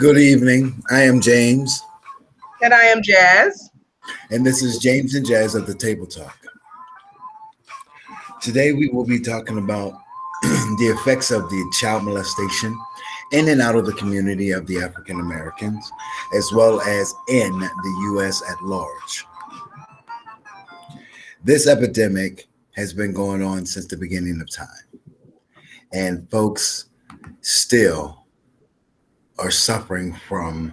Good evening. I am James, And I am Jazz. and this is James and Jazz of the Table Talk. Today we will be talking about the effects of the child molestation in and out of the community of the African Americans, as well as in the U.S. at large. This epidemic has been going on since the beginning of time, and folks still are suffering from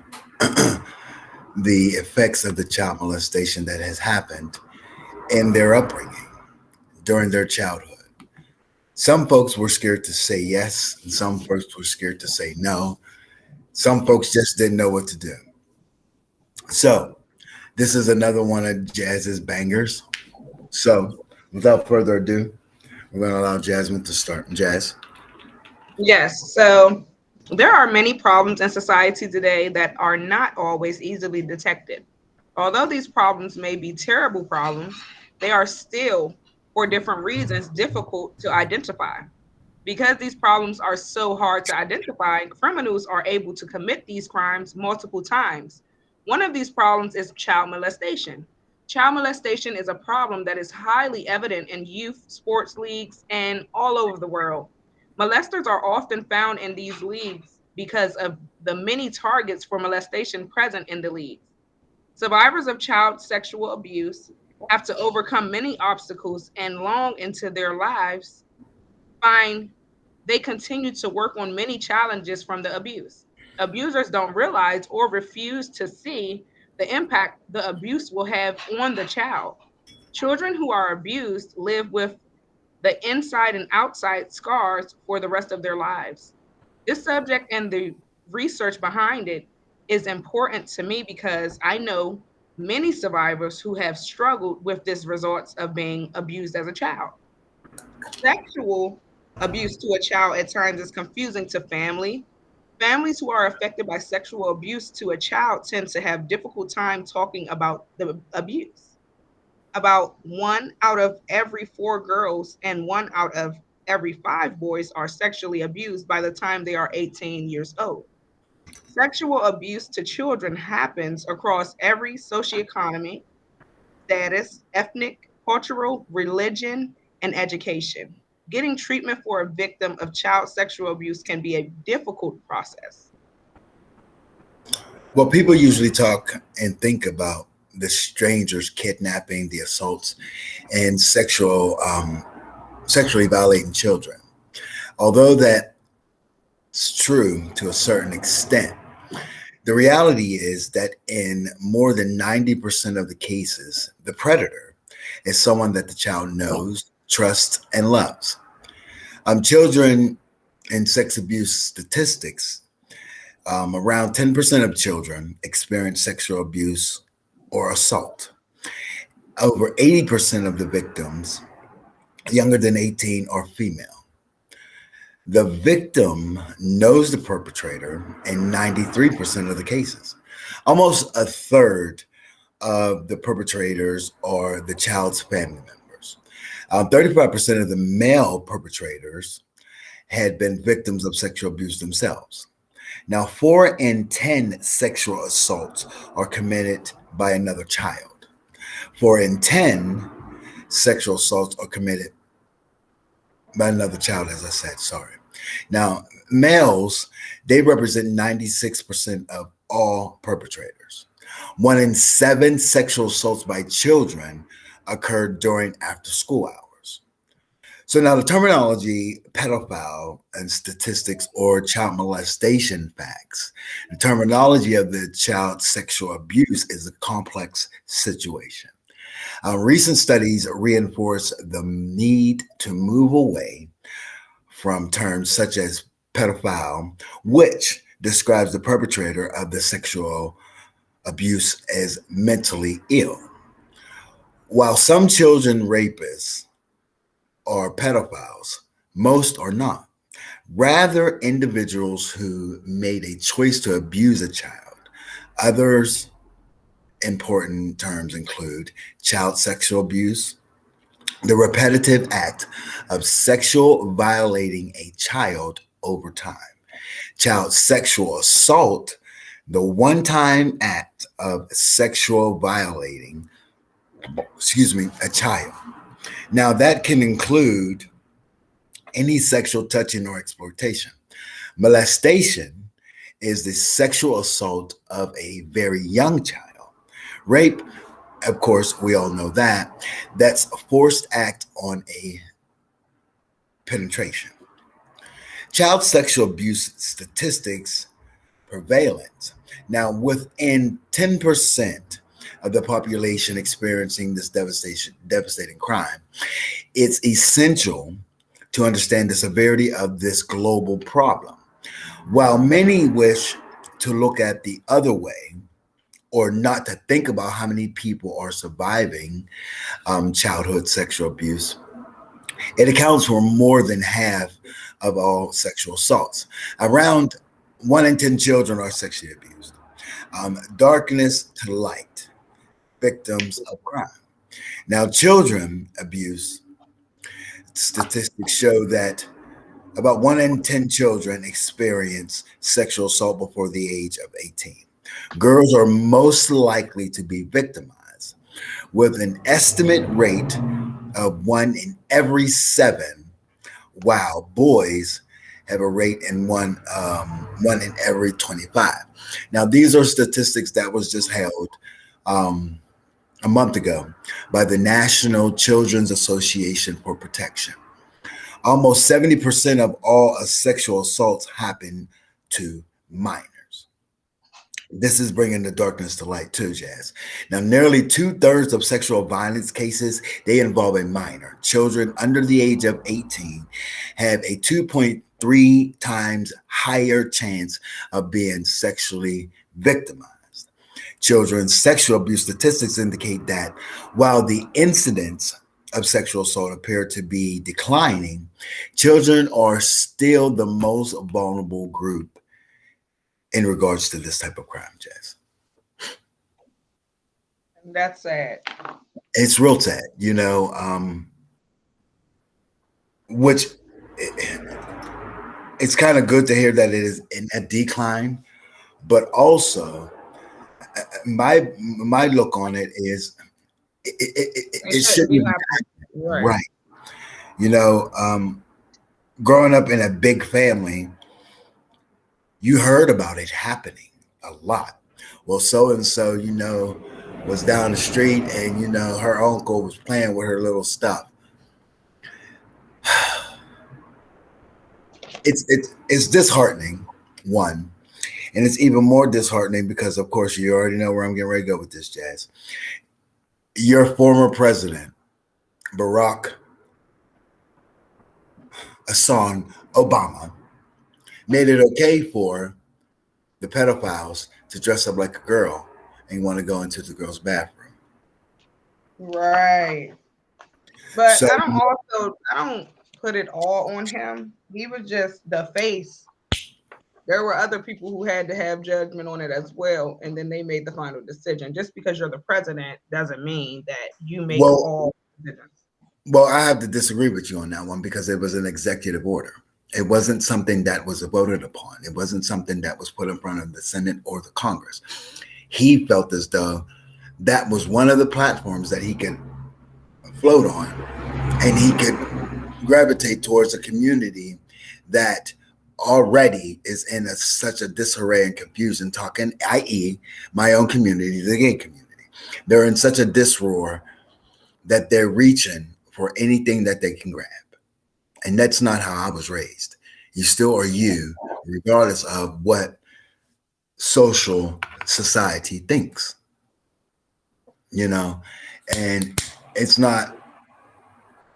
the effects of the child molestation that has happened in their upbringing during their childhood. Some folks were scared to say yes, and some folks were scared to say no. Some folks just didn't know what to do. So, this is another one of Jazz's bangers. So, without further ado, we're going to allow Jasmine to start. Jazz. Yes, so there are many problems in society today that are not always easily detected. Although these problems may be terrible problems, they are still, for different reasons, difficult to identify. Because these problems are so hard to identify, criminals are able to commit these crimes multiple times. One of these problems is child molestation. Child molestation is a problem that is highly evident in youth sports leagues and all over the world. Molesters are often found in these leagues because of the many targets for molestation present in the leagues. Survivors of child sexual abuse have to overcome many obstacles and long into their lives find they continue to work on many challenges from the abuse. Abusers don't realize or refuse to see the impact the abuse will have on the child. Children who are abused live with the inside and outside scars for the rest of their lives. This subject and the research behind it is important to me because I know many survivors who have struggled with this results of being abused as a child. Sexual abuse to a child at times is confusing to family. Families who are affected by sexual abuse to a child tend to have difficult time talking about the abuse. About one out of every four girls and one out of every five boys are sexually abused by the time they are 18 years old. Sexual abuse to children happens across every socioeconomy, status, ethnic, cultural, religion, and education. Getting treatment for a victim of child sexual abuse can be a difficult process. Well, people usually talk and think about the strangers kidnapping, the assaults, and sexually violating children. Although that's true to a certain extent, the reality is that in more than 90% of the cases, the predator is someone that the child knows, trusts, and loves. Children in sex abuse statistics, around 10% of children experience sexual abuse or assault. Over 80% of the victims younger than 18 are female. The victim knows the perpetrator in 93% of the cases. Almost a third of the perpetrators are the child's family members. 35% of the male perpetrators had been victims of sexual abuse themselves. Now, 4 in 10 sexual assaults are committed by another child. 4 in 10 sexual assaults are committed by another child, as I said, sorry. Now, males, they represent 96% of all perpetrators. 1 in 7 sexual assaults by children occurred during after school hours. So now the terminology pedophile and statistics or child molestation facts, the terminology of the child sexual abuse is a complex situation. Recent studies reinforce the need to move away from terms such as pedophile, which describes the perpetrator of the sexual abuse as mentally ill. While some children rapists are pedophiles, most are not. Rather, individuals who made a choice to abuse a child. Others important terms include child sexual abuse, the repetitive act of sexual violating a child over time, child sexual assault, The one time act of sexual violating, a child. Now, that can include any sexual touching or exploitation. Molestation is the sexual assault of a very young child. Rape, of course, we all know that. That's a forced act on a penetration. Child sexual abuse statistics prevalence. Now, within 10% of the population experiencing this devastating crime, it's essential to understand the severity of this global problem. While many wish to look at the other way or not to think about how many people are surviving childhood sexual abuse, it accounts for more than half of all sexual assaults. Around 1 in 10 children are sexually abused. Darkness to light, victims of crime. Now, children abuse statistics show that about 1 in 10 children experience sexual assault before the age of 18. Girls are most likely to be victimized, with an estimate rate of 1 in every 7, while boys have a rate in 1 in every 25. Now, these are statistics that was just held um, a month ago by the National Children's Association for Protection. Almost 70% of all sexual assaults happen to minors. This is bringing the darkness to light too, Jazz. Now, nearly 2/3 of sexual violence cases, they involve a minor. Children under the age of 18 have a 2.3 times higher chance of being sexually victimized. Children's sexual abuse statistics indicate that while the incidence of sexual assault appear to be declining, children are still the most vulnerable group in regards to this type of crime, Jazz. That's sad. It's real sad, which it's kind of good to hear that it is in a decline, but also my look on it is It it shouldn't shouldn't be be happening. Right. right. You know, growing up in a big family, you heard about it happening a lot. Well, so and so, was down the street and, her uncle was playing with her little stuff. It's disheartening, one. And it's even more disheartening because, of course, you already know where I'm getting ready to go with this, Jazz. Your former president, Barack Hassan Obama, made it okay for the pedophiles to dress up like a girl and want to go into the girl's bathroom. Right. But So, I don't put it all on him. He was just the face. There were other people who had to have judgment on it as well, and then they made the final decision. Just because you're the president doesn't mean that you make well, all decisions. well, I have to disagree with you on that one because it was an executive order. It wasn't something that was voted upon. It wasn't something that was put in front of the Senate or the Congress. He felt as though that was one of the platforms that he could float on and he could gravitate towards a community that already is in such a disarray and confusion, talking, i.e., my own community, the gay community. They're in such a disroar that they're reaching for anything that they can grab. And that's not how I was raised. You still are you, regardless of what social society thinks, you know? And it's not,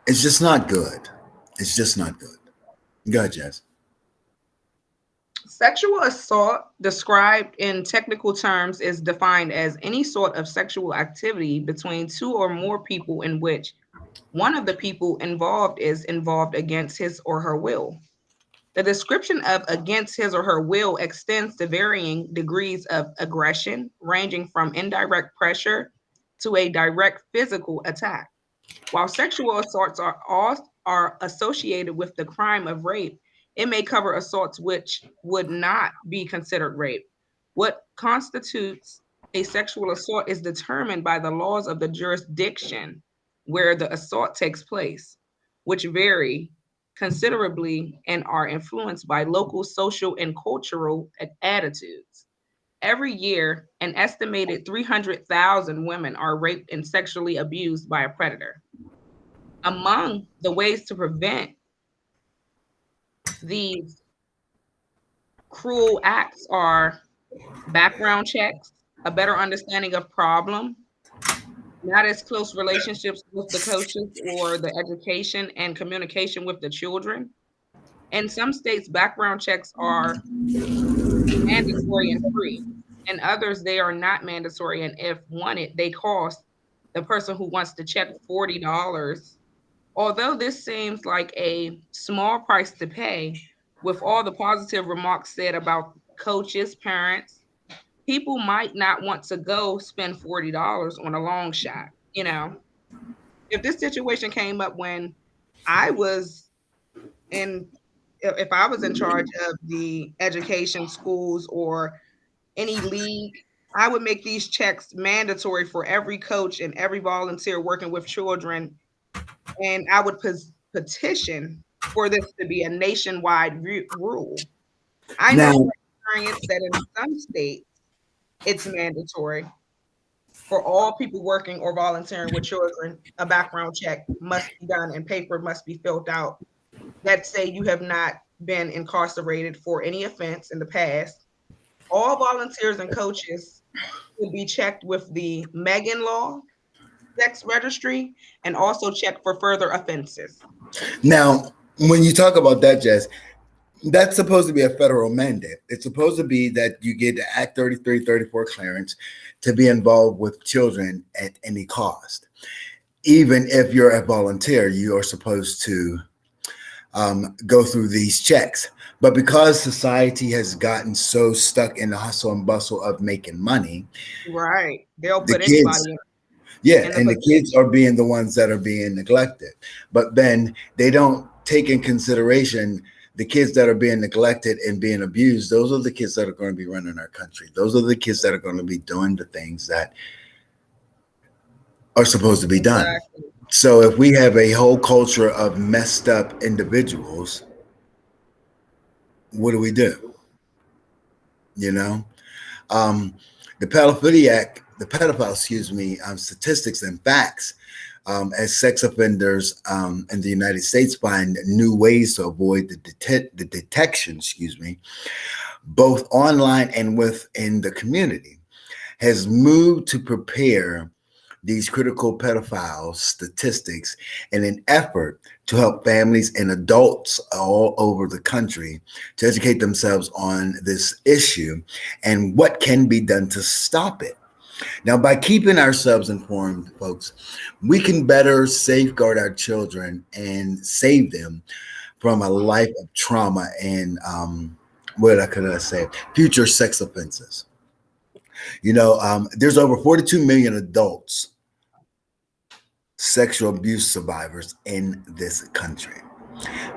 it's just not good. It's just not good. Go ahead, Jess. Sexual assault, described in technical terms, is defined as any sort of sexual activity between two or more people in which one of the people involved is involved against his or her will. The description of against his or her will extends to varying degrees of aggression, ranging from indirect pressure to a direct physical attack. While sexual assaults are associated with the crime of rape, it may cover assaults which would not be considered rape. What constitutes a sexual assault is determined by the laws of the jurisdiction where the assault takes place, which vary considerably and are influenced by local social and cultural attitudes. Every year, an estimated 300,000 women are raped and sexually abused by a predator. Among the ways to prevent these cruel acts are background checks, a better understanding of problem, not as close relationships with the coaches or the education and communication with the children. In some states, background checks are mandatory and free. In others, they are not mandatory, and if wanted, they cost the person who wants to check $40. Although this seems like a small price to pay, with all the positive remarks said about coaches, parents, people might not want to go spend $40 on a long shot. If this situation came up when I was in, if I was in charge of the education schools or any league, I would make these checks mandatory for every coach and every volunteer working with children, and I would petition for this to be a nationwide rule. I know Now, from experience that in some states it's mandatory for all people working or volunteering with children. A background check must be done and paper must be filled out that say you have not been incarcerated for any offense in the past. All volunteers and coaches will be checked with the Megan Law sex registry and also checked for further offenses. now, when you talk about that, Jess, that's supposed to be a federal mandate. It's supposed to be that you get the Act 3334 clearance to be involved with children at any cost. Even if you're a volunteer, you are supposed to go through these checks. But because society has gotten so stuck in the hustle and bustle of making money, Right. They'll the put kids, anybody yeah, in the and the position. kids are being the ones that are being neglected. But then they don't take in consideration the kids that are being neglected and being abused. Those are the kids that are going to be running our country. Those are the kids that are going to be doing the things that are supposed to be done. Exactly. So if we have a whole culture of messed up individuals, what do we do? You know, um, excuse me, statistics and facts, as sex offenders in the United States find new ways to avoid the detection, excuse me, both online and within the community, has moved to prepare these critical pedophile statistics in an effort to help families and adults all over the country to educate themselves on this issue and what can be done to stop it. Now, by keeping ourselves informed, folks, we can better safeguard our children and save them from a life of trauma and what could I say? Future sex offenses. There's over 42 million adults sexual abuse survivors in this country.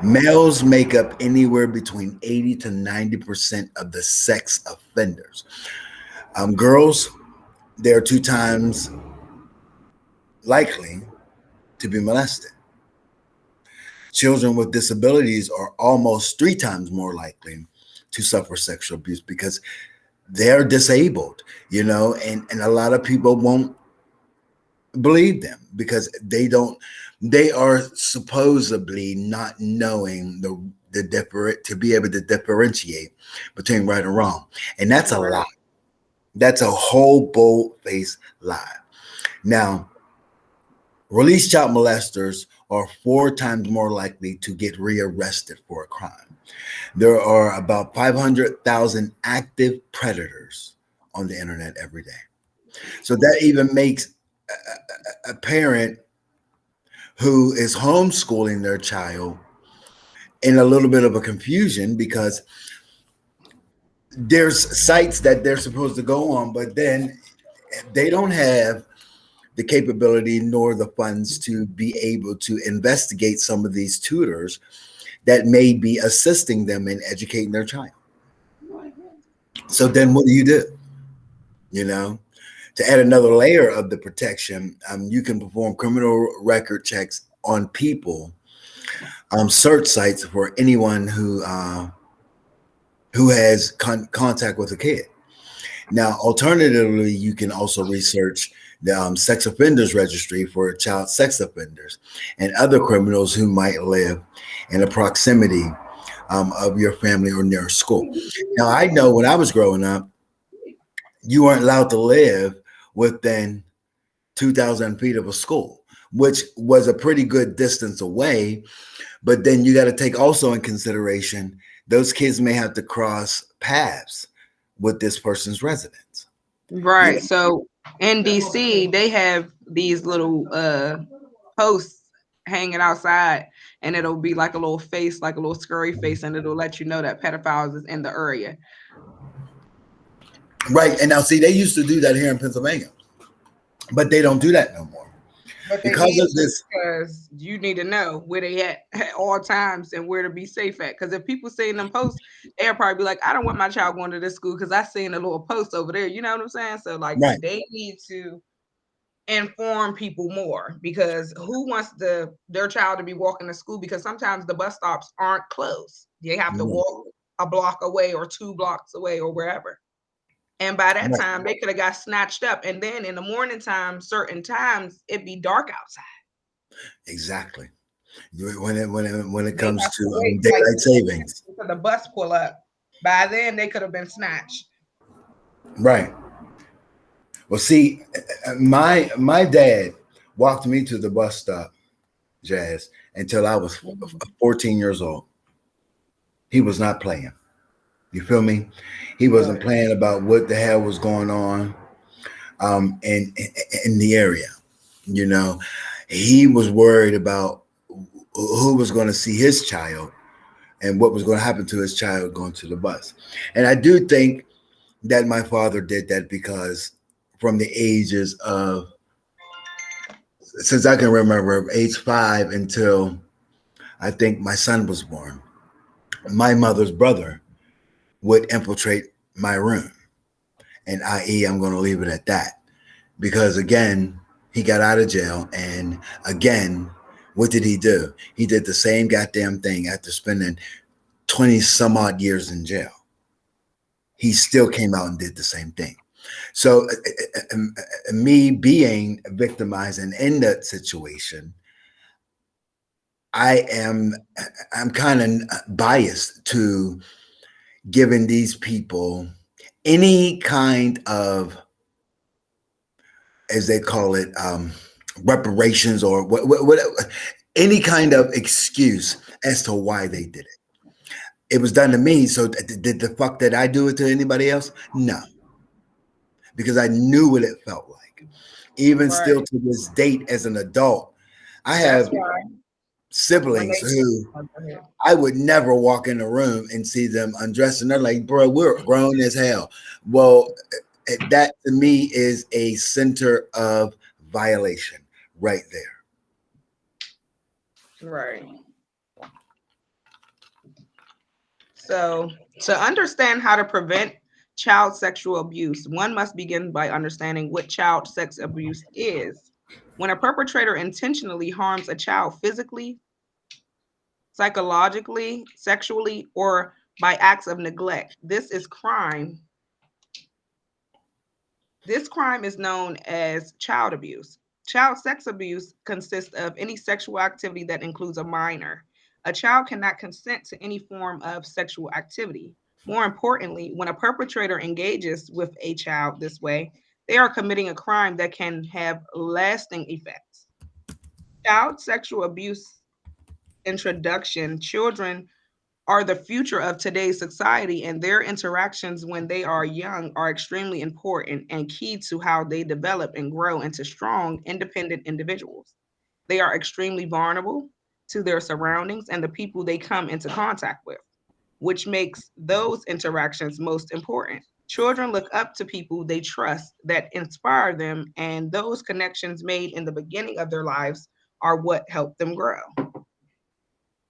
Males make up anywhere between 80 to 90% of the sex offenders. Girls, they're two times likely to be molested. Children with disabilities are almost three times more likely to suffer sexual abuse because they're disabled, and a lot of people won't believe them because they are supposedly not knowing the different to be able to differentiate between right and wrong, and that's a lie. Right. That's a whole bold-faced lie. Now, released child molesters are four times more likely to get rearrested for a crime. There are about 500,000 active predators on the internet every day. So that even makes a parent who is homeschooling their child in a little bit of a confusion because there's sites that they're supposed to go on, but then they don't have the capability nor the funds to be able to investigate some of these tutors that may be assisting them in educating their child. So then what do you do? You know, to add another layer of the protection, you can perform criminal record checks on people, search sites for anyone who has contact with a kid. Now, alternatively, you can also research the sex offenders registry for child sex offenders and other criminals who might live in the proximity of your family or near a school. Now, I know when I was growing up, you weren't allowed to live within 2,000 feet of a school, which was a pretty good distance away. But then you got to take also in consideration those kids may have to cross paths with this person's residence. You Right. know, So in DC, they have these little posts hanging outside, and it'll be like a little face, like a little scurry face, and it'll let you know that pedophiles is in the area. right? And now, see, they used to do that here in Pennsylvania, but they don't do that no more But they because need of to, this. because you need to know where they at all times and where to be safe at. Because if people seeing them posts, they'll probably be like, I don't want my child going to this school because I seen a little post over there. You know what I'm saying? So like Right, they need to inform people more, because who wants their child to be walking to school, because sometimes the bus stops aren't close. They have to right, walk a block away or 2 blocks away or wherever. And by that right. time they could have got snatched up. And then in the morning time, certain times it'd be dark outside. Exactly. When it They comes have to to wait like daylight savings, for the bus pull up. By then they could have been snatched. right? Well, see, my dad walked me to the bus stop, Jazz, until I was Mhm. 14 years old. He was not playing. You feel me? He wasn't Right. playing about what the hell was going on in the area. You know, he was worried about who was going to see his child and what was going to happen to his child going to the bus. And I do think that my father did that because from the ages of, since I can remember, age 5 until I think my son was born, my mother's brother would infiltrate my room. And i.e., I'm going to leave it at that. Because again, he got out of jail. And again, what did he do? He did the same goddamn thing after spending 20 some odd years in jail. He still came out and did the same thing. So, me being victimized and in that situation, I am I'm kind of biased to giving these people any kind of, as they call it, reparations or what, any kind of excuse as to why they did it. It was done to me, so did the fuck did I do it to anybody else? No, because I knew what it felt like. Even still Right. to this date, as an adult, I That's have why when siblings they who oh, go ahead. I would never walk in a room and see them undressed, and they're like, "Bro, we're grown as hell." Well, that to me is a center of violation right there. Right. So, to understand how to prevent child sexual abuse, one must begin by understanding what child sex abuse is. When a perpetrator intentionally harms a child physically, psychologically, sexually, or by acts of neglect, this crime is known as child abuse. Child sex abuse consists of any sexual activity that includes a minor. A child cannot consent to any form of sexual activity. More importantly, when a perpetrator engages with a child this way, they are committing a crime that can have lasting effects. Child sexual abuse introduction: children are the future of today's society, and their interactions when they are young are extremely important and key to how they develop and grow into strong, independent individuals. They are extremely vulnerable to their surroundings and the people they come into contact with, which makes those interactions most important. Children look up to people they trust that inspire them, and those connections made in the beginning of their lives are what help them grow.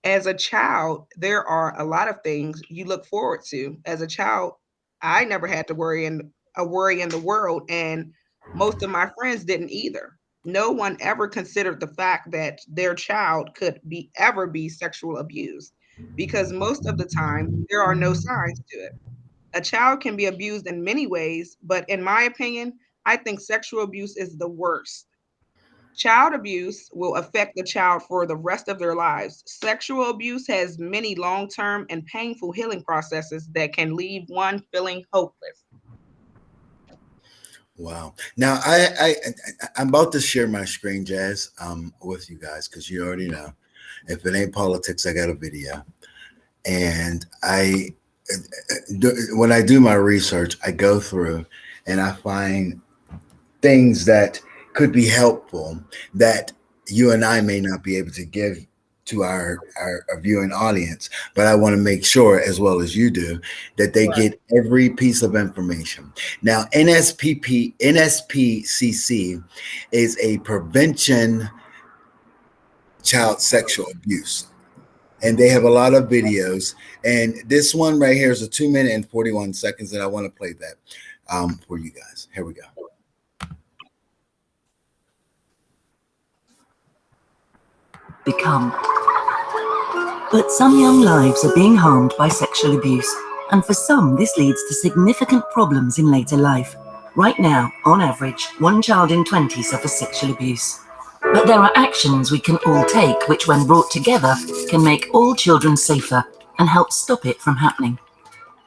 As a child, there are a lot of things you look forward to. As a child, I never had to worry in a worry in the world, and most of my friends didn't either. No one ever considered the fact that their child could be sexual abused, because most of the time there are no signs to it. A child can be abused in many ways, but in my opinion, I think sexual abuse is the worst. Child abuse will affect the child for the rest of their lives. Sexual abuse has many long term and painful healing processes that can leave one feeling hopeless. Wow. Now I'm about to share my screen, Jazz, with you guys because you already know if it ain't politics, I got a video. And when I do my research, I go through and I find things that could be helpful that you and I may not be able to give to our viewing audience, but I want to make sure, as well as you do, that they Right. get every piece of information. Now, NSPCC is a prevention child sexual abuse. And they have a lot of videos. And this one right here is a 2 minute and 41 seconds. And I want to play that for you guys. Here we go. Become. But some young lives are being harmed by sexual abuse, and for some this leads to significant problems in later life. Right now, on average, 1 child in 20 suffers sexual abuse. But there are actions we can all take which, when brought together, can make all children safer and help stop it from happening.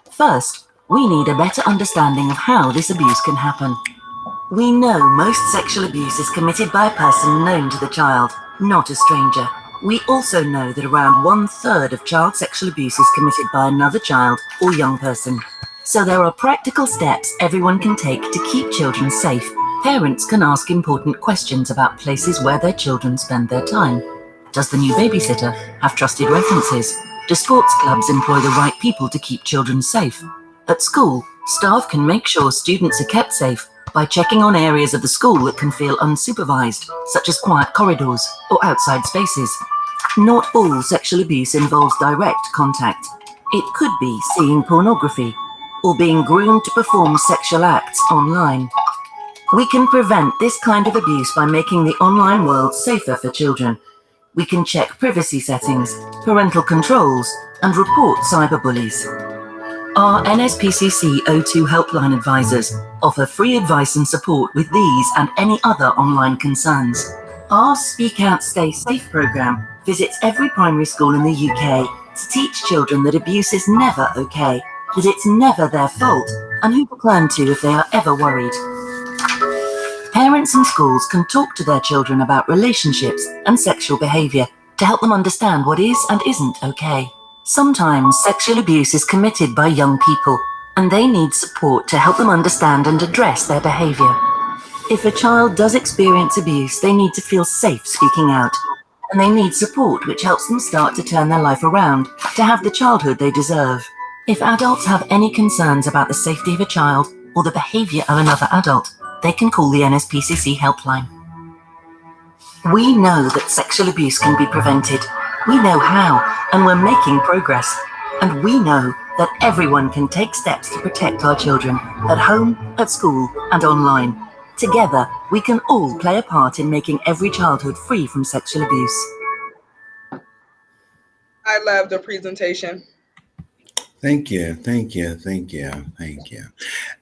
First, we need a better understanding of how this abuse can happen. We know most sexual abuse is committed by a person known to the child, not a stranger. We also know that around 1/3 of child sexual abuse is committed by another child or young person. So there are practical steps everyone can take to keep children safe. Parents can ask important questions about places where their children spend their time. Does the new babysitter have trusted references? Do sports clubs employ the right people to keep children safe? At school, staff can make sure students are kept safe by checking on areas of the school that can feel unsupervised, such as quiet corridors or outside spaces. Not all sexual abuse involves direct contact. It could be seeing pornography or being groomed to perform sexual acts online. We can prevent this kind of abuse by making the online world safer for children. We can check privacy settings, parental controls, and report cyberbullies. Our NSPCC O2 helpline advisors offer free advice and support with these and any other online concerns. Our Speak Out Stay Safe programme visits every primary school in the UK to teach children that abuse is never okay, that it's never their fault, and who to turn to if they are ever worried. Parents and schools can talk to their children about relationships and sexual behaviour to help them understand what is and isn't okay. Sometimes sexual abuse is committed by young people, and they need support to help them understand and address their behaviour. If a child does experience abuse, they need to feel safe speaking out, and they need support which helps them start to turn their life around, to have the childhood they deserve. If adults have any concerns about the safety of a child or the behaviour of another adult, they can call the NSPCC helpline. We know that sexual abuse can be prevented. We know how, and we're making progress. And we know that everyone can take steps to protect our children, at home, at school, and online. Together, we can all play a part in making every childhood free from sexual abuse. I love the presentation. Thank you. Thank you. Thank you. Thank you.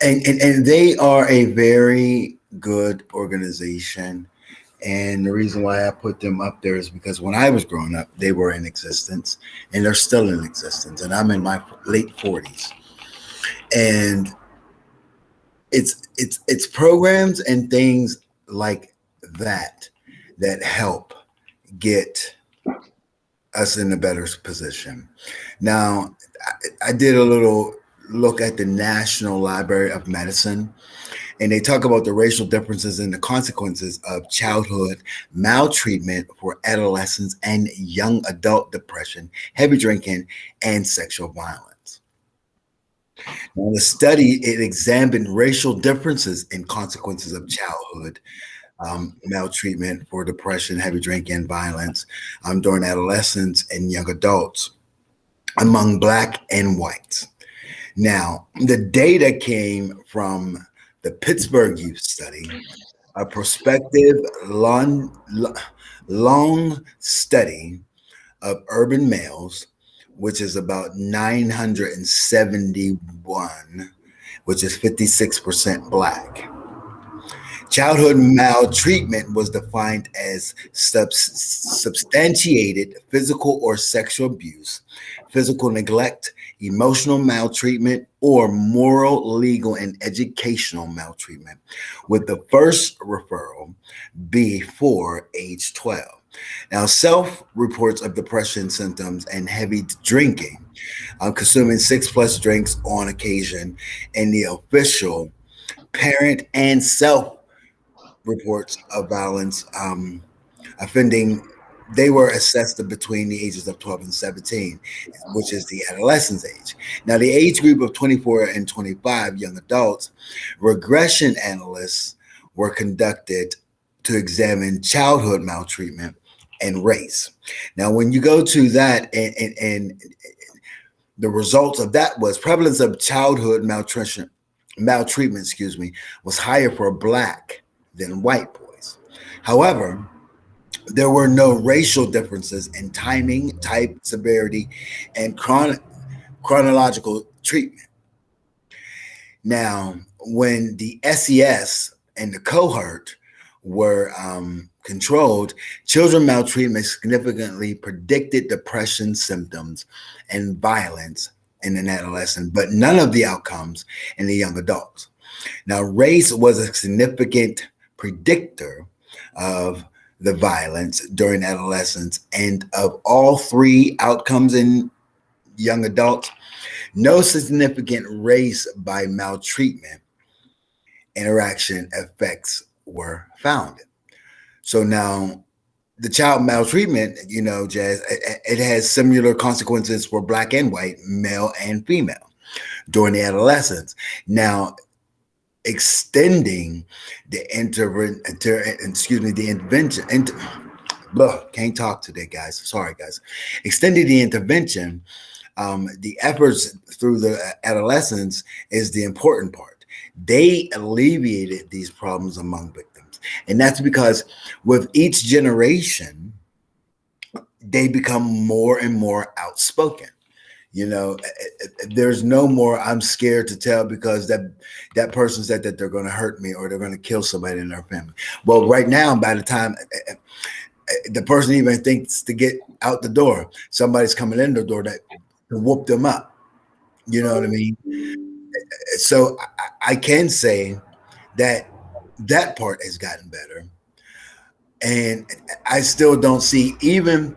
And they are a very good organization. And the reason why I put them up there is because when I was growing up, they were in existence and they're still in existence. And I'm in my late 40s. And it's programs and things like that that help get us in a better position. Now, I did a little look at the National Library of Medicine, and they talk about the racial differences and the consequences of childhood maltreatment for adolescents and young adult depression, heavy drinking, and sexual violence. Now, the study, it examined racial differences in consequences of childhood maltreatment for depression, heavy drinking, and violence during adolescence and young adults among Black and whites. Now, the data came from the Pittsburgh Youth Study, a prospective long study of urban males, which is about 971, which is 56% black. Childhood maltreatment was defined as substantiated physical or sexual abuse, physical neglect, emotional maltreatment, or moral, legal, and educational maltreatment, with the first referral before age 12. Now, self reports of depression symptoms and heavy drinking, consuming six plus drinks on occasion, and the official parent and self reports of violence offending, they were assessed between the ages of 12 and 17, which is the adolescence age. Now, the age group of 24 and 25 young adults, regression analysts were conducted to examine childhood maltreatment and race. Now, when you go to that, and the results of that was prevalence of childhood maltreatment, was higher for black than white boys. However, there were no racial differences in timing, type, severity, and chronological treatment. Now, when the SES and the cohort were controlled, children maltreatment significantly predicted depression symptoms and violence in an adolescent, but none of the outcomes in the young adults. Now, race was a significant predictor of the violence during adolescence, and of all three outcomes in young adults, no significant race by maltreatment interaction effects were found. So now the child maltreatment, Jazz, it has similar consequences for black and white, male and female during the adolescence. Now, extending the intervention, can't talk today, guys. Sorry, guys. Extending the intervention, the efforts through the adolescence is the important part. They alleviated these problems among victims. And that's because with each generation, they become more and more outspoken. There's no more I'm scared to tell because that person said that they're going to hurt me or they're going to kill somebody in their family. Well, right now, by the time the person even thinks to get out the door, somebody's coming in the door to whoop them up. You know what I mean? So I can say that that part has gotten better. And I still don't see, even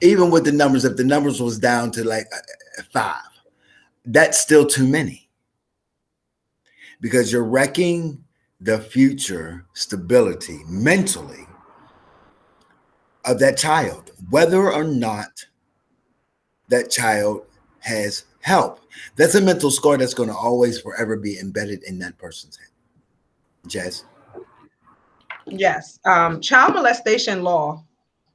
with the numbers, if the numbers was down to like 5, that's still too many, because you're wrecking the future stability mentally of that child, whether or not that child has help. That's a mental scar that's going to always forever be embedded in that person's head. Jazz? Yes. Child molestation law.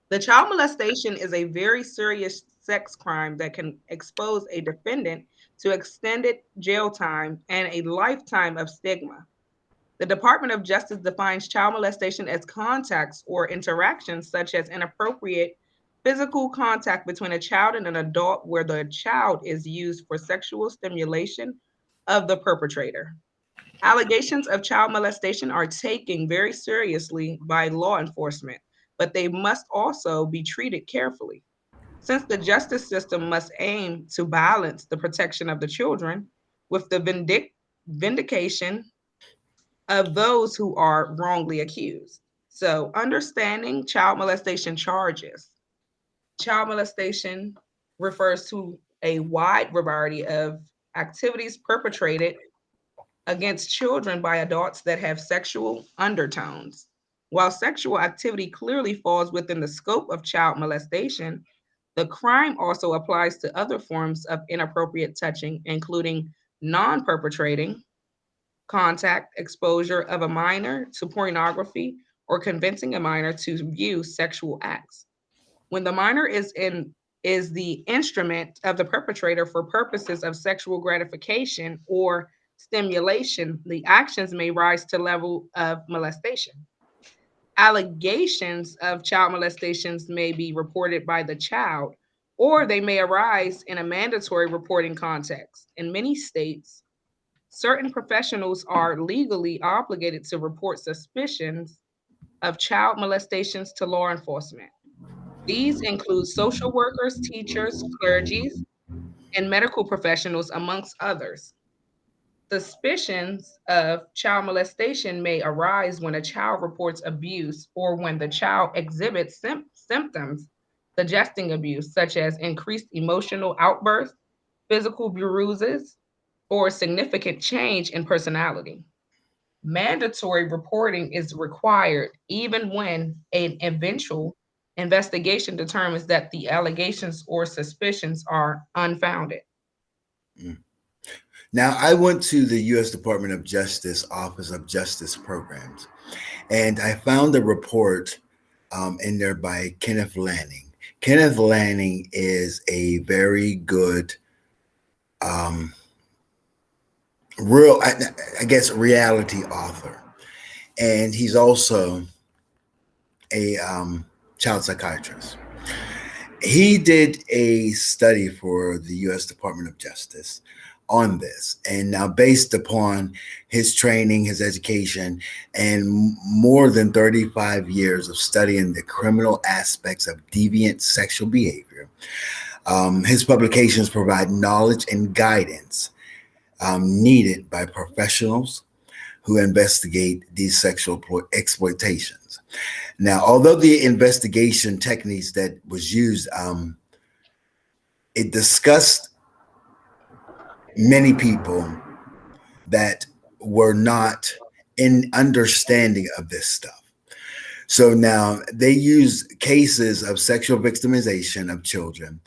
The child molestation is a very serious sex crime that can expose a defendant to extended jail time and a lifetime of stigma. The Department of Justice defines child molestation as contacts or interactions such as inappropriate physical contact between a child and an adult where the child is used for sexual stimulation of the perpetrator. Allegations of child molestation are taken very seriously by law enforcement, but they must also be treated carefully. Since the justice system must aim to balance the protection of the children with the vindication of those who are wrongly accused. So, understanding child molestation charges. Child molestation refers to a wide variety of activities perpetrated against children by adults that have sexual undertones. While sexual activity clearly falls within the scope of child molestation, the crime also applies to other forms of inappropriate touching, including non perpetrating contact, exposure of a minor to pornography, or convincing a minor to view sexual acts. When the minor is in is the instrument of the perpetrator for purposes of sexual gratification or stimulation, the actions may rise to level of molestation. Allegations of child molestations may be reported by the child, or they may arise in a mandatory reporting context. In many states, certain professionals are legally obligated to report suspicions of child molestations to law enforcement. These include social workers, teachers, clergies, and medical professionals, amongst others. Suspicions of child molestation may arise when a child reports abuse or when the child exhibits symptoms suggesting abuse, such as increased emotional outbursts, physical bruises, or significant change in personality. Mandatory reporting is required even when an eventual investigation determines that the allegations or suspicions are unfounded. Mm. Now, I went to the U.S. Department of Justice Office of Justice Programs, and I found a report in there by Kenneth Lanning. Kenneth Lanning is a very good, um, I guess, reality author, and he's also a child psychiatrist. He did a study for the U.S. Department of Justice on this. And now, based upon his training, his education, and more than 35 years of studying the criminal aspects of deviant sexual behavior, his publications provide knowledge and guidance needed by professionals who investigate these sexual exploitations. Now, although the investigation techniques that was used, it discussed many people that were not in understanding of this stuff. So now they use cases of sexual victimization of children,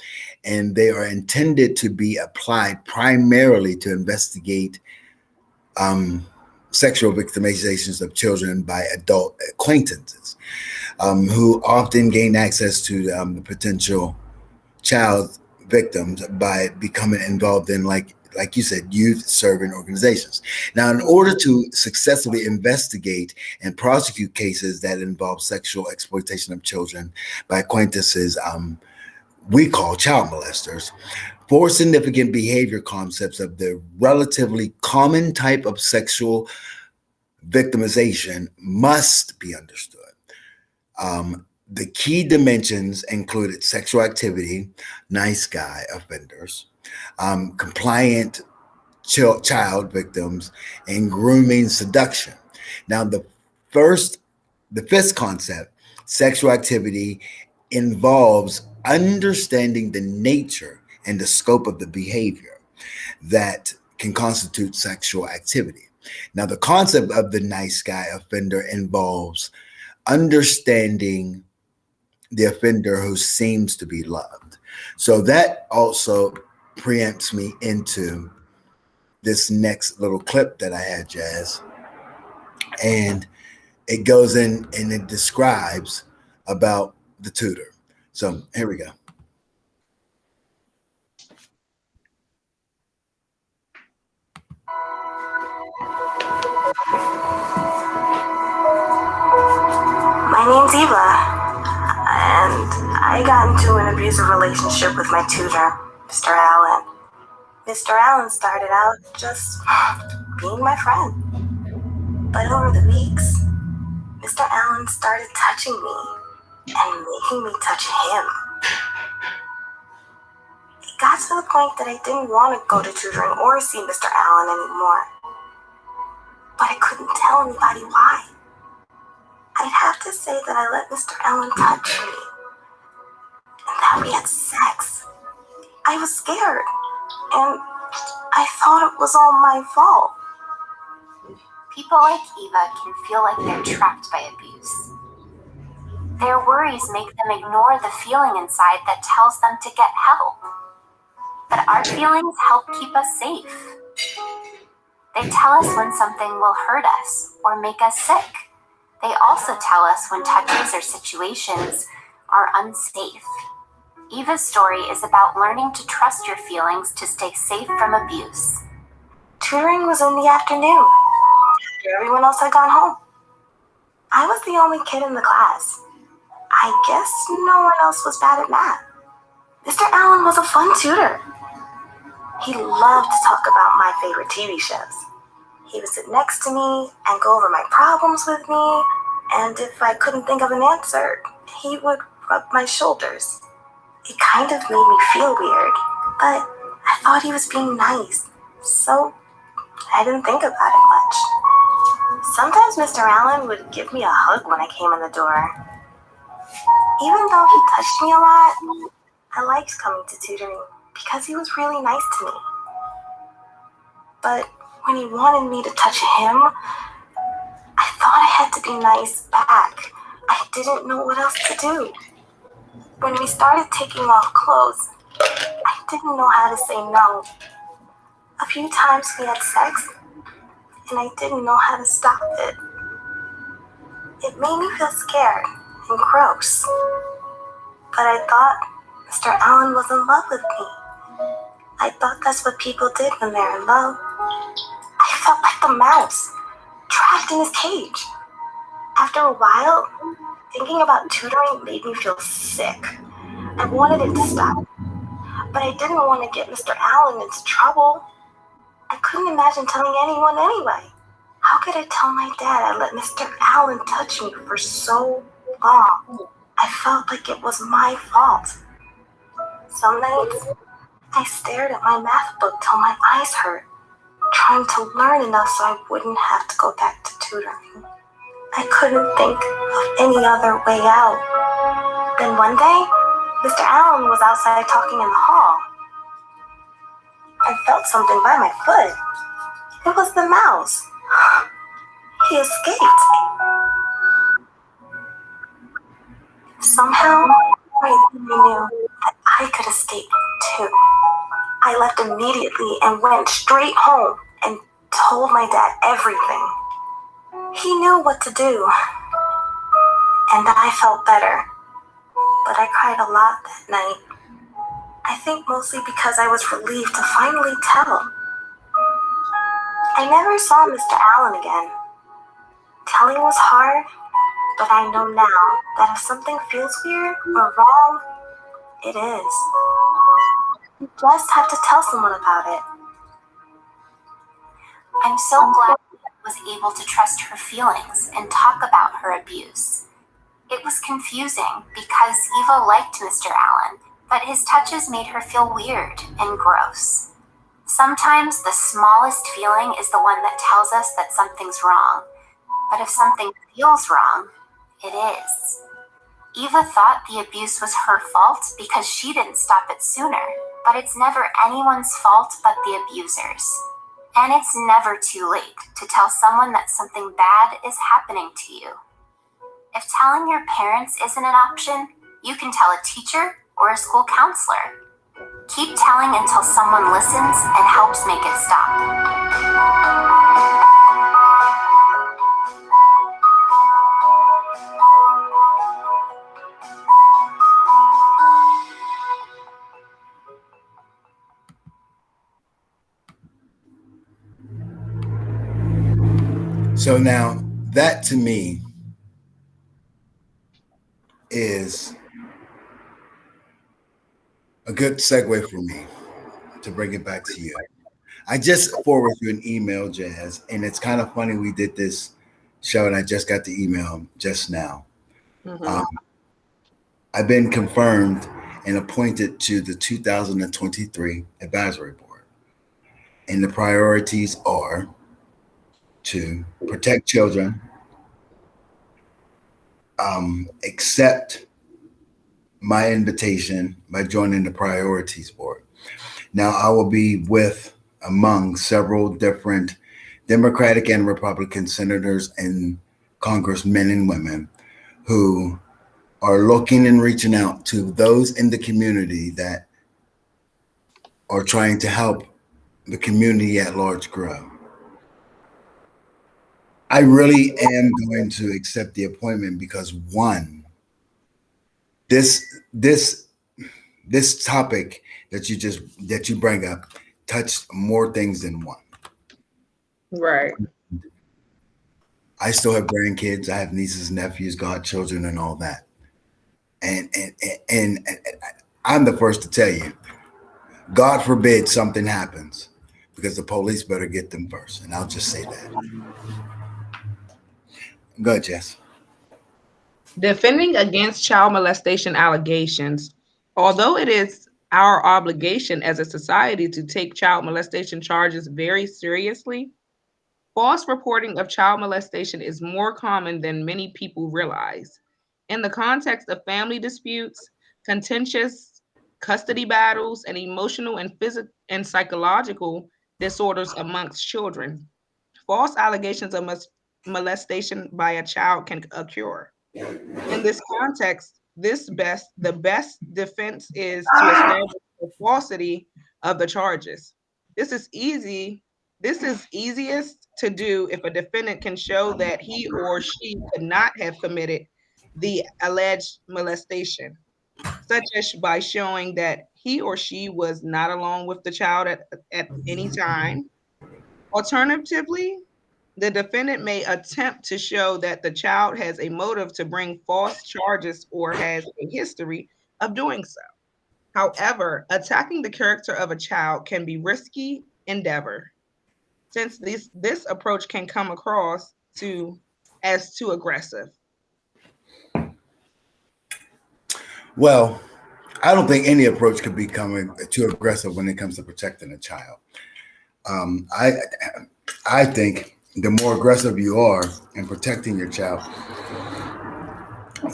and they are intended to be applied primarily to investigate sexual victimizations of children by adult acquaintances who often gain access to the potential child victims by becoming involved in, like you said, youth serving organizations. Now, in order to successfully investigate and prosecute cases that involve sexual exploitation of children by acquaintances we call child molesters, four significant behavior concepts of the relatively common type of sexual victimization must be understood. The key dimensions included sexual activity, nice guy offenders, compliant child victims, and grooming seduction. Now, the fifth concept, sexual activity, involves understanding the nature and the scope of the behavior that can constitute sexual activity. Now, the concept of the nice guy offender involves understanding the offender who seems to be loved. So that also preempts me into this next little clip that I had, Jazz. And it goes in and it describes about the tutor. So here we go. My name's Eva, and I got into an abusive relationship with my tutor, Mr. Allen. Mr. Allen started out just being my friend. But over the weeks, Mr. Allen started touching me and making me touch him. It got to the point that I didn't want to go to tutoring or see Mr. Allen anymore. But I couldn't tell anybody why. I'd have to say that I let Mr. Allen touch me and that we had sex. I was scared, and I thought it was all my fault. People like Eva can feel like they're trapped by abuse. Their worries make them ignore the feeling inside that tells them to get help. But our feelings help keep us safe. They tell us when something will hurt us or make us sick. They also tell us when touches or situations are unsafe. Eva's story is about learning to trust your feelings to stay safe from abuse. Tutoring was in the afternoon. Everyone else had gone home. I was the only kid in the class. I guess no one else was bad at math. Mr. Allen was a fun tutor. He loved to talk about my favorite TV shows. He would sit next to me and go over my problems with me, and if I couldn't think of an answer, he would rub my shoulders. It kind of made me feel weird, but I thought he was being nice, so I didn't think about it much. Sometimes Mr. Allen would give me a hug when I came in the door. Even though he touched me a lot, I liked coming to tutoring because he was really nice to me. But when he wanted me to touch him, I thought I had to be nice back. I didn't know what else to do. When we started taking off clothes, I didn't know how to say no. A few times we had sex, and I didn't know how to stop it. It made me feel scared and gross. But I thought Mr. Allen was in love with me. I thought that's what people did when they're in love. I felt like the mouse, trapped in his cage. After a while, thinking about tutoring made me feel sick. I wanted it to stop, but I didn't want to get Mr. Allen into trouble. I couldn't imagine telling anyone anyway. How could I tell my dad I let Mr. Allen touch me for so long? I felt like it was my fault. Some nights, I stared at my math book till my eyes hurt, trying to learn enough so I wouldn't have to go back to tutoring. I couldn't think of any other way out. Then one day, Mr. Allen was outside talking in the hall. I felt something by my foot. It was the mouse. He escaped. Somehow, I knew that I could escape too. I left immediately and went straight home and told my dad everything. He knew what to do, and I felt better. But I cried a lot that night. I think mostly because I was relieved to finally tell. I never saw Mr. Allen again. Telling was hard, but I know now that if something feels weird or wrong, it is. You just have to tell someone about it. I'm so glad Eva was able to trust her feelings and talk about her abuse. It was confusing because Eva liked Mr. Allen, but his touches made her feel weird and gross. Sometimes the smallest feeling is the one that tells us that something's wrong, but if something feels wrong, it is. Eva thought the abuse was her fault because she didn't stop it sooner, but it's never anyone's fault but the abuser's. And it's never too late to tell someone that something bad is happening to you. If telling your parents isn't an option, you can tell a teacher or a school counselor. Keep telling until someone listens and helps make it stop. So now that to me is a good segue for me to bring it back to you. I just forwarded you an email, Jazz, and it's kind of funny we did this show and I just got the email just now. Mm-hmm. I've been confirmed and appointed to the 2023 advisory board. And the priorities are to protect children, accept my invitation by joining the priorities board. Now, I will be among several different Democratic and Republican senators and congressmen and women who are looking and reaching out to those in the community that are trying to help the community at large grow. I really am going to accept the appointment because one, this this topic that you bring up touched more things than one. Right. I still have grandkids. I have nieces, nephews, godchildren, and all that. And I'm the first to tell you, God forbid something happens, because the police better get them first. And I'll just say that. Go ahead, Jess. Defending against child molestation allegations. Although it is our obligation as a society to take child molestation charges very seriously, false reporting of child molestation is more common than many people realize. In the context of family disputes, contentious custody battles, and emotional and physical and psychological disorders amongst children, false allegations of molestation by a child can occur. In this context, the best defense is to establish the falsity of the charges. This is easy. This is easiest to do if a defendant can show that he or she could not have committed the alleged molestation, such as by showing that he or she was not alone with the child at any time. Alternatively, the defendant may attempt to show that the child has a motive to bring false charges or has a history of doing so. However, attacking the character of a child can be risky endeavor, since this approach can come across as too aggressive. Well, I don't think any approach could become too aggressive when it comes to protecting a child. Um, I I think the more aggressive you are in protecting your child,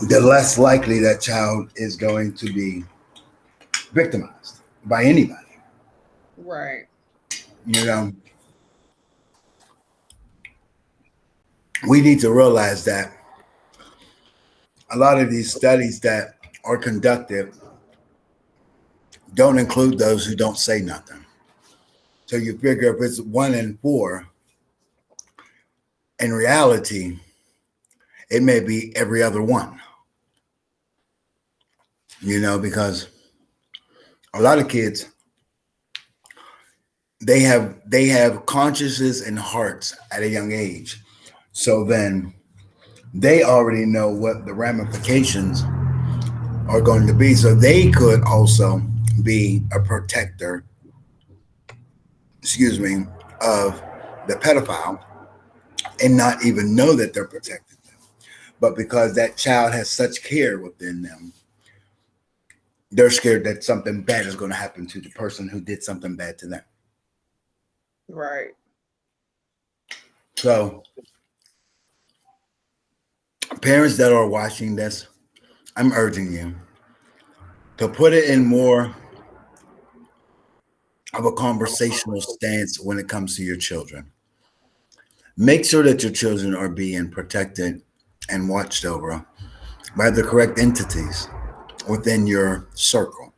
the less likely that child is going to be victimized by anybody. Right. You know, we need to realize that a lot of these studies that are conducted don't include those who don't say nothing. So you figure if it's 1 in 4, in reality, it may be every other one, because a lot of kids, they have consciences and hearts at a young age. So then they already know what the ramifications are going to be. So they could also be a protector, excuse me, of the pedophile and not even know that they're protecting them. But because that child has such care within them, they're scared that something bad is going to happen to the person who did something bad to them. Right. So, parents that are watching this, I'm urging you to put it in more of a conversational stance when it comes to your children. Make sure that your children are being protected and watched over by the correct entities within your circle.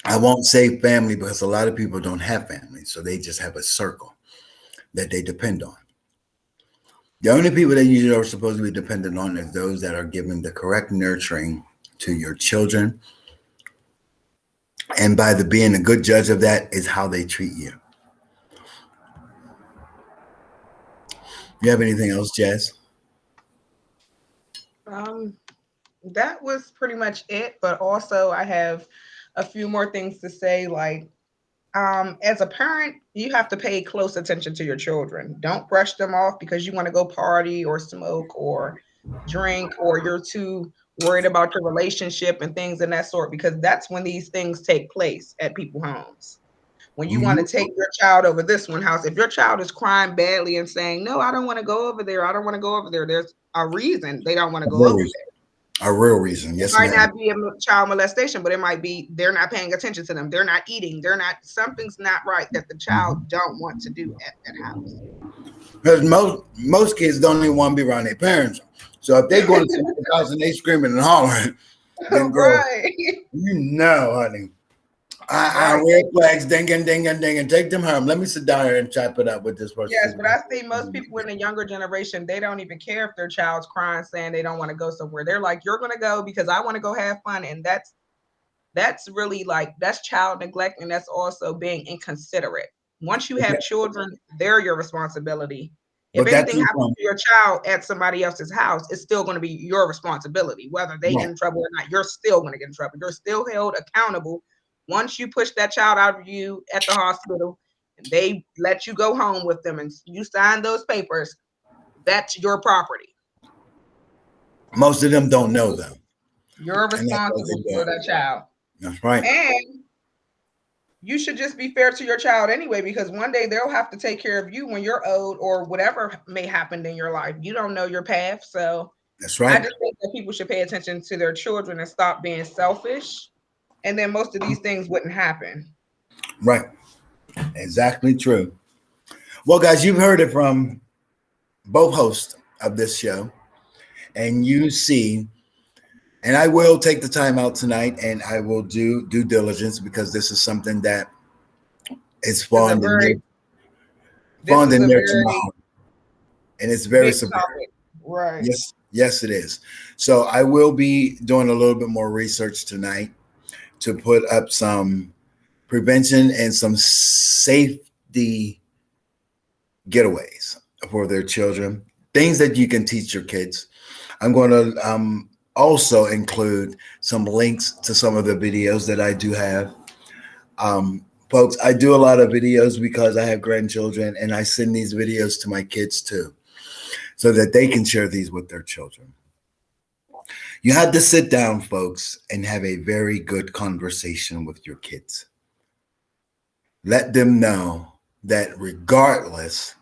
I won't say family because a lot of people don't have family, so they just have a circle that they depend on. The only people that you are supposed to be dependent on is those that are giving the correct nurturing to your children. And by the being a good judge of that is how they treat you. You have anything else, Jazz? Um, that was pretty much it. But also, I have a few more things to say. Like, as a parent, you have to pay close attention to your children. Don't brush them off because you want to go party or smoke or drink, or you're too worried about your relationship and things in that sort, because that's when these things take place at people's homes. When you want to Mhm. take your child over this one house, if your child is crying badly and saying, "No, I don't want to go over there. I don't want to go over there," there's a reason they don't want to A go real over reason. there. A real reason. It Yes, might ma'am. not be a child molestation, but it might be they're not paying attention to them. They're not eating. They're not, something's not right that the child don't want to do at that house. Because most kids don't even want to be around their parents. So if they go into the house and they screaming and hollering, then girl, Right. honey, Right. red flags, dinging, dinging, dinging. Take them home. Let me sit down here and chop it up with this Yes, person. but I see most people in the younger generation, they don't even care if their child's crying, saying they don't want to go somewhere. They're like, "You're going to go because I want to go have fun." And that's that's really like, that's child neglect, and that's also being inconsiderate. Once you have children, they're your responsibility. If But that's anything happens to your child at somebody else's house, it's still going to be your responsibility. Whether they get in trouble or not, you're still going to get in trouble. You're still held accountable. Once you push that child out of you at the hospital and they let you go home with them and you sign those papers, that's your property. most of them don't know though. You're responsible for that child. That's right. And you should just be fair to your child anyway, because one day they'll have to take care of you when you're old or whatever may happen in your life. You don't know your path. So that's right. I just think that people should pay attention to their children and stop being selfish. And then most of these things wouldn't happen. Right. Exactly true. Well, guys, you've heard it from both hosts of this show. And you see, and I will take the time out tonight and I will do due diligence because this is something that is spawned in there tomorrow. And it's very severe. Right. Yes, it is. So I will be doing a little bit more research tonight to put up some prevention and some safety getaways for their children, things that you can teach your kids. I'm going to also include some links to some of the videos that I do have. Folks, I do a lot of videos because I have grandchildren and I send these videos to my kids too, so that they can share these with their children. You have to sit down, folks, and have a very good conversation with your kids. Let them know that regardless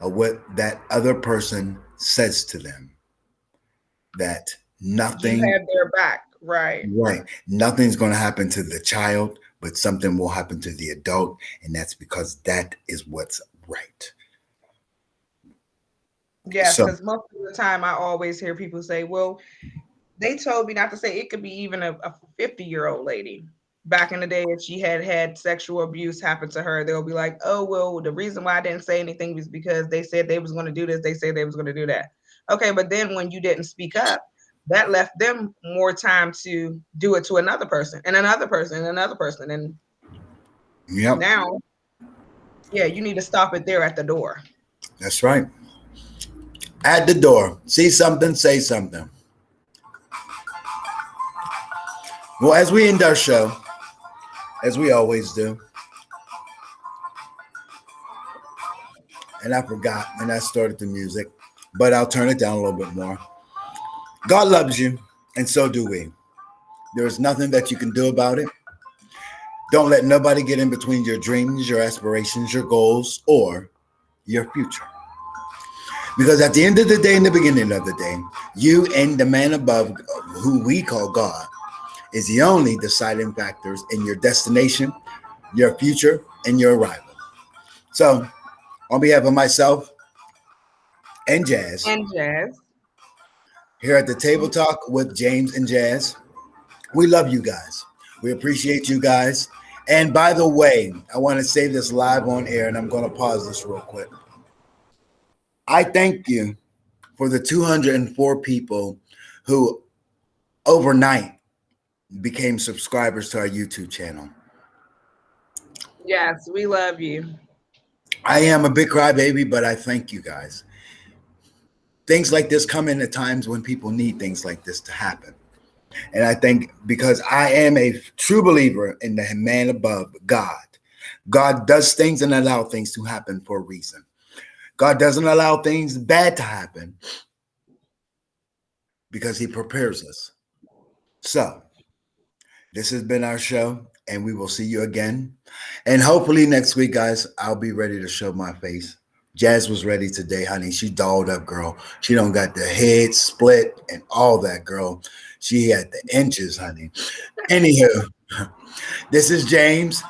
of what that other person says to them, that nothing, you have their back. Right. Nothing's going to happen to the child, but something will happen to the adult. And that's because that is what's right. Yes, because most of the time I always hear people say, well, they told me not to say. It could be even a 50-year-old lady. Back in the day, if she had sexual abuse happen to her, they'll be like, oh, well, the reason why I didn't say anything was because they said they was going to do this. They said they was going to do that. Okay, but then when you didn't speak up, that left them more time to do it to another person and another person and another person. And now, you need to stop it there at the door. That's right. At the door. See something, say something. Well, as we end our show, as we always do, and I forgot, and I started the music, but I'll turn it down a little bit more. God loves you, and so do we. There is nothing that you can do about it. Don't let nobody get in between your dreams, your aspirations, your goals, or your future. Because at the end of the day, in the beginning of the day, you and the man above, who we call God, is the only deciding factors in your destination, your future, and your arrival. So, on behalf of myself and Jazz, here at the Table Talk with James and Jazz, we love you guys. We appreciate you guys. And by the way, I want to say this live on air, and I'm going to pause this real quick. I thank you for the 204 people who overnight became subscribers to our YouTube channel. Yes, we love you. I am a big crybaby, but I thank you guys. Things like this come in at times when people need things like this to happen. And I think because I am a true believer in the man above, God. God does things and allow things to happen for a reason. God doesn't allow things bad to happen because he prepares us. So this has been our show, and we will see you again. And hopefully next week, guys, I'll be ready to show my face. Jazz was ready today, honey. She dolled up, girl. She don't got the head split and all that, girl. She had the inches, honey. Anywho, this is James.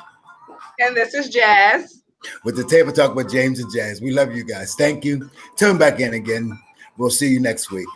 And this is Jazz. With the Table Talk with James and Jazz. We love you guys. Thank you. Tune back in again. We'll see you next week.